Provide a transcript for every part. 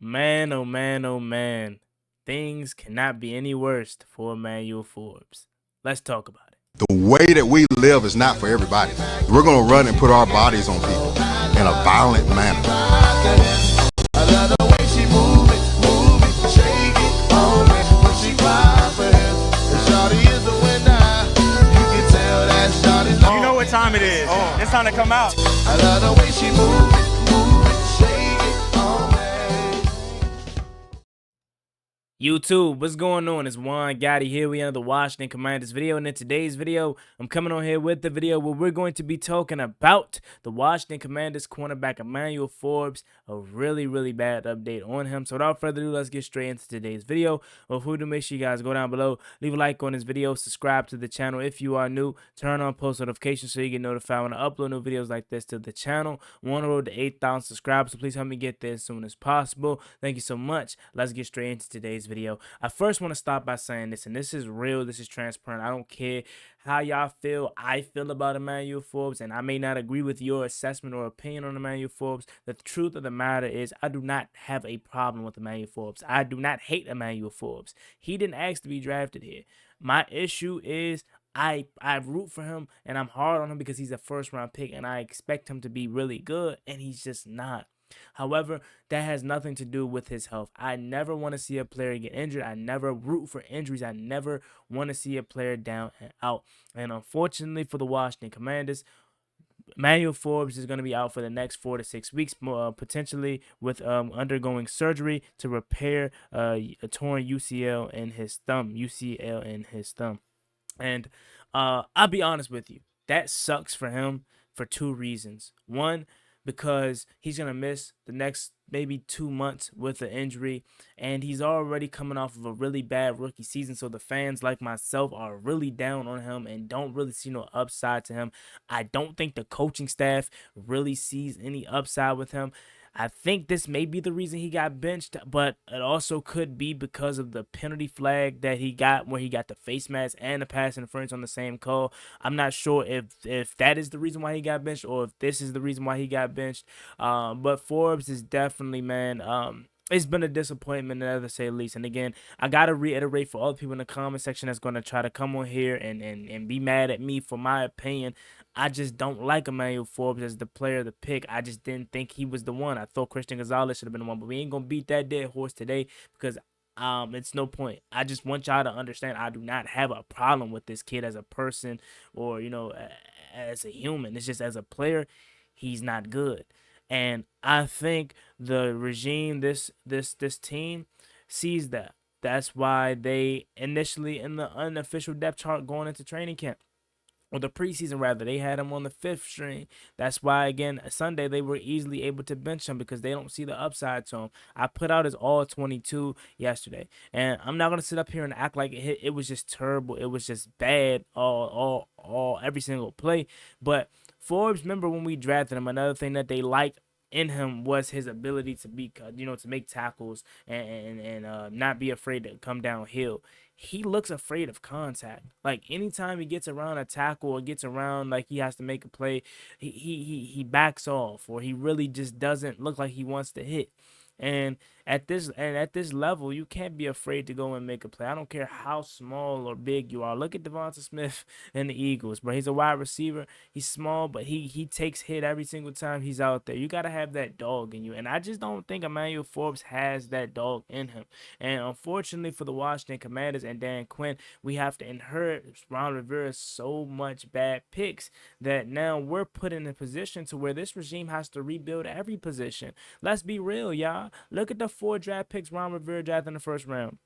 Man, oh man, oh man. Things cannot be any worse for Emmanuel Forbes. Let's talk about it. The way that we live is not for everybody. We're going to run and put our bodies on people in a violent manner. You know what time it is. It's time to come out. I love the way she move it, shake it on me. YouTube, what's going on? It's Juan Gotti here. We are the Washington Commanders video, and in today's video, I'm coming on here with the video where we're going to be talking about the Washington Commanders cornerback Emmanuel Forbes, a really bad update on him. So without further ado, let's get straight into today's video. Before we do, make sure you guys go down below, leave a like on this video, subscribe to the channel if you are new, turn on post notifications so you get notified when I upload new videos like this to the channel. We're on the road to 8,000 subscribers, so please help me get there as soon as possible. Thank you so much. Let's get straight into today's video. I first want to start by saying this, and this is real, this is transparent. I don't care how y'all feel. I feel about Emmanuel Forbes, and I may not agree with your assessment or opinion on Emmanuel Forbes. The truth of the matter is I do not have a problem with Emmanuel Forbes. I do not hate Emmanuel Forbes. He didn't ask to be drafted here. My issue is I root for him, and I'm hard on him because he's a first-round pick, and I expect him to be really good, and he's just not. However, that has nothing to do with his health. I never want to see a player get injured. I never root for injuries. I never want to see a player down and out. And unfortunately for the Washington Commanders, Emmanuel Forbes is going to be out for the next 4 to 6 weeks, potentially with undergoing surgery to repair a torn UCL in his thumb. And I'll be honest with you, that sucks for him for two reasons. One, because he's going to miss the next maybe 2 months with an injury, and he's already coming off of a really bad rookie season, so the fans like myself are really down on him and don't really see no upside to him. I don't think the coaching staff really sees any upside with him. I think this may be the reason he got benched, but it also could be because of the penalty flag that he got, where he got the face mask and the pass interference on the same call. I'm not sure if that is the reason why he got benched or if this is the reason why he got benched. But Forbes is definitely, man, it's been a disappointment, to say the least. And again, I gotta reiterate for all the people in the comment section that's gonna try to come on here and be mad at me for my opinion. I just don't like Emmanuel Forbes as the player of the pick. I just didn't think he was the one. I thought Christian Gonzalez should have been the one, but we ain't gonna beat that dead horse today because it's no point. I just want y'all to understand I do not have a problem with this kid as a person or, you know, as a human. It's just as a player, he's not good. And I think the regime, this team sees that. That's why they initially in the unofficial depth chart going into training camp, or the preseason rather, they had him on the 5th string. That's why, again, Sunday they were easily able to bench him because they don't see the upside to him. I put out his all 22 yesterday, and I'm not gonna sit up here and act like it was just terrible. It was just bad every single play. But Forbes, remember when we drafted him, another thing that they liked in him was his ability to be, to make tackles and not be afraid to come downhill. He looks afraid of contact. Like anytime he gets around a tackle or gets around like he has to make a play, he backs off, or he really just doesn't look like he wants to hit. And at this level, you can't be afraid to go and make a play. I don't care how small or big you are. Look at Devonta Smith and the Eagles, bro. He's a wide receiver. He's small, but he takes hit every single time he's out there. You got to have that dog in you. And I just don't think Emmanuel Forbes has that dog in him. And unfortunately for the Washington Commanders and Dan Quinn, we have to inherit Ron Rivera's so much bad picks that now we're put in a position to where this regime has to rebuild every position. Let's be real, y'all. Look at the 4 draft picks Ron Rivera drafted in the 1st round.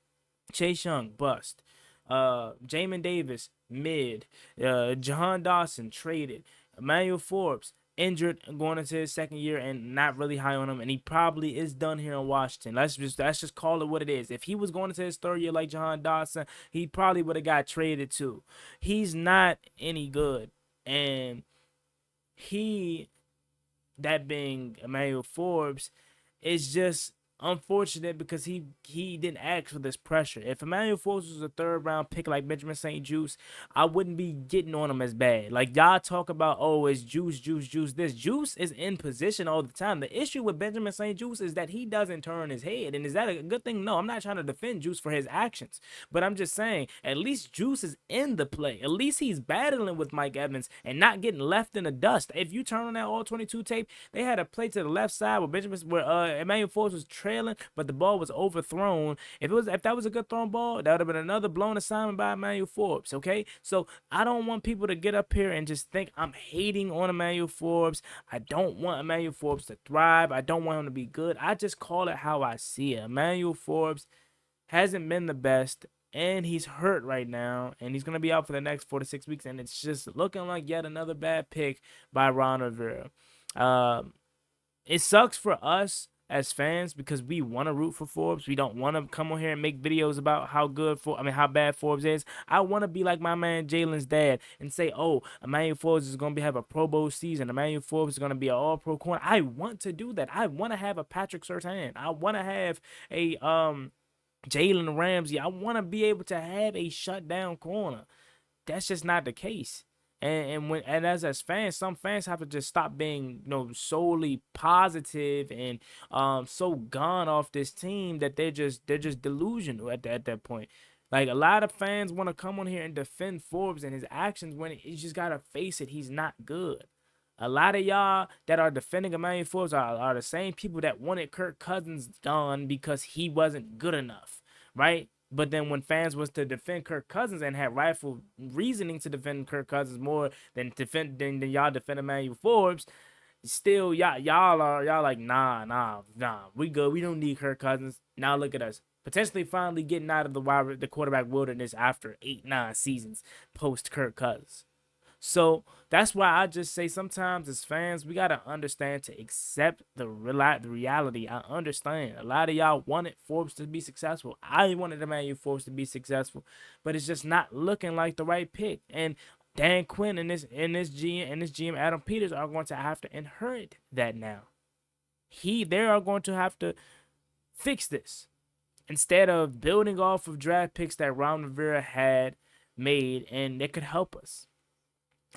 Chase Young, bust. Jamin Davis, mid. Jahan Dawson, traded. Emmanuel Forbes, injured going into his 2nd year and not really high on him, and he probably is done here in Washington. Let's just call it what it is. If he was going into his 3rd year like Jahan Dawson, he probably would have got traded too. He's not any good, and that being Emmanuel Forbes, is just unfortunate because he didn't ask for this pressure. If Emmanuel Forbes was a third round pick like Benjamin St. Juice, I wouldn't be getting on him as bad. Like y'all talk about, oh, it's Juice, Juice, Juice. This Juice is in position all the time. The issue with Benjamin St. Juice is that he doesn't turn his head. And is that a good thing? No, I'm not trying to defend Juice for his actions, but I'm just saying at least Juice is in the play. At least he's battling with Mike Evans and not getting left in the dust. If you turn on that all 22 tape, they had a play to the left side where Emmanuel Forbes was trailing, but the ball was overthrown. If that was a good thrown ball, that would have been another blown assignment by Emmanuel Forbes. Okay, so I don't want people to get up here and just think I'm hating on Emmanuel Forbes. I don't want Emmanuel Forbes to thrive. I don't want him to be good. I just call it how I see it. Emmanuel Forbes hasn't been the best, and he's hurt right now, and he's going to be out for the next 4 to 6 weeks, and it's just looking like yet another bad pick by Ron Rivera. It sucks for us as fans because we want to root for Forbes. We don't want to come on here and make videos about how bad Forbes is. I want to be like my man Jalen's dad and say, oh, Emmanuel Forbes is going to have a Pro Bowl season. Emmanuel Forbes is going to be an All-Pro corner. I want to do that. I want to have a Patrick Surtain. I want to have a Jalen Ramsey. I want to be able to have a shutdown corner. That's just not the case. And as fans, some fans have to just stop being, solely positive and so gone off this team that they're just delusional at that point. Like, a lot of fans want to come on here and defend Forbes and his actions when you just gotta face it, he's not good. A lot of y'all that are defending Emmanuel Forbes are the same people that wanted Kirk Cousins gone because he wasn't good enough, right? But then when fans was to defend Kirk Cousins and had rightful reasoning to defend Kirk Cousins more than y'all defend Emmanuel Forbes, still y'all like nah, we good. We don't need Kirk Cousins. Now look at us, potentially finally getting out of the quarterback wilderness after 8-9 seasons post Kirk Cousins. So that's why I just say sometimes as fans, we got to understand to accept the reality. I understand. A lot of y'all wanted Forbes to be successful. I wanted Emmanuel Forbes to be successful, but it's just not looking like the right pick. And Dan Quinn and this GM Adam Peters are going to have to inherit that now. They are going to have to fix this instead of building off of draft picks that Ron Rivera had made and it could help us.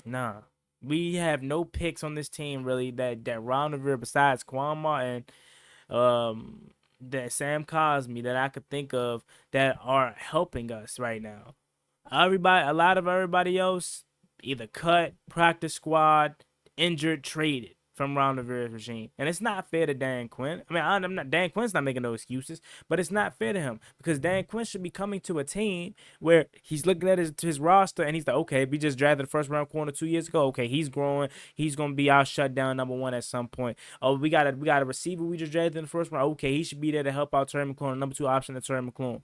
Nah, we have no picks on this team really that Ron Rivera besides Kwama and that Sam Cosmi that I could think of that are helping us right now. A lot of everybody else either cut, practice squad, injured, traded from Ron Rivera's regime. And it's not fair to Dan Quinn. I mean, Dan Quinn's not making no excuses, but it's not fair to him because Dan Quinn should be coming to a team where he's looking at his roster and he's like, okay, we just drafted the first round corner 2 years ago. Okay, he's growing. He's going to be our shutdown number one at some point. Oh, we got a receiver we just drafted in the first round. Okay, he should be there to help out Terry McLaurin, number 2 option to Terry McLaurin.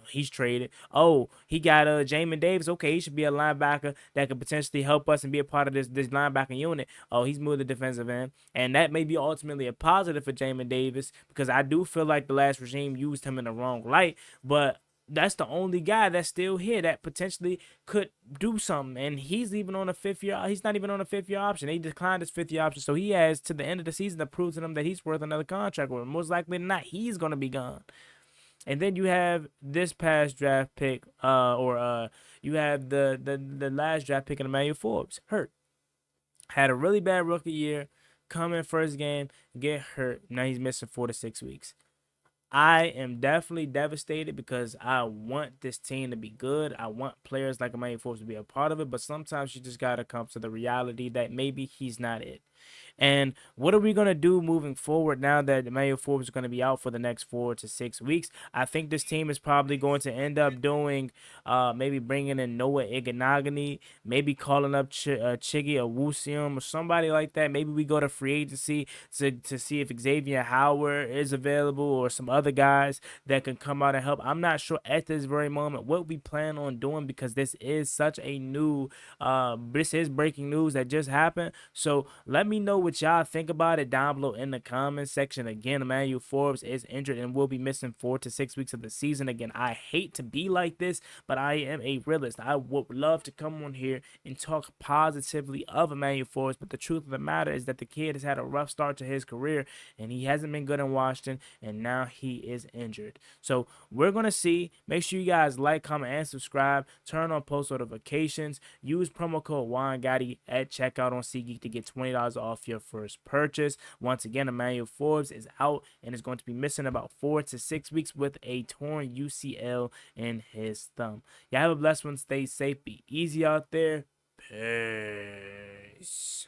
He's traded. Oh, he got Jamin Davis. Okay, he should be a linebacker that could potentially help us and be a part of this linebacker unit. Oh, he's moved to defensive end, and that may be ultimately a positive for Jamin Davis because I do feel like the last regime used him in the wrong light, but that's the only guy that's still here that potentially could do something, and he's even on a 5th year. He's not even on a 5th year option. They declined his 5th year option, so he has to the end of the season to prove to them that he's worth another contract, or most likely than not, he's going to be gone. And then you have this past draft pick, you have the last draft pick in Emmanuel Forbes, hurt. Had a really bad rookie year, come in first game, get hurt. Now he's missing 4 to 6 weeks. I am definitely devastated because I want this team to be good. I want players like Emmanuel Forbes to be a part of it, but sometimes you just got to come to the reality that maybe he's not it. And what are we going to do moving forward now that Emmanuel Forbes is going to be out for the next 4 to 6 weeks? I think this team is probably going to end up doing maybe bringing in Noah Iganagani, maybe calling up Chigi Awusium or somebody like that. Maybe we go to free agency to see if Xavier Howard is available or some other guys that can come out and help. I'm not sure at this very moment what we plan on doing because this is such a new, this is breaking news that just happened. So let me me know what y'all think about it down below in the comments section. Again, Emmanuel Forbes is injured and will be missing 4 to 6 weeks of the season. Again, I hate to be like this, but I am a realist. I would love to come on here and talk positively of Emmanuel Forbes, but the truth of the matter is that the kid has had a rough start to his career, and he hasn't been good in Washington, and now he is injured. So we're going to see. Make sure you guys like, comment, and subscribe. Turn on post notifications. Use promo code JGTS at checkout on SeatGeek to get $20 off your first purchase. Once again, Emmanuel Forbes is out and is going to be missing about 4 to 6 weeks with a torn UCL in his thumb. Y'all have a blessed one. Stay safe. Be easy out there. Peace.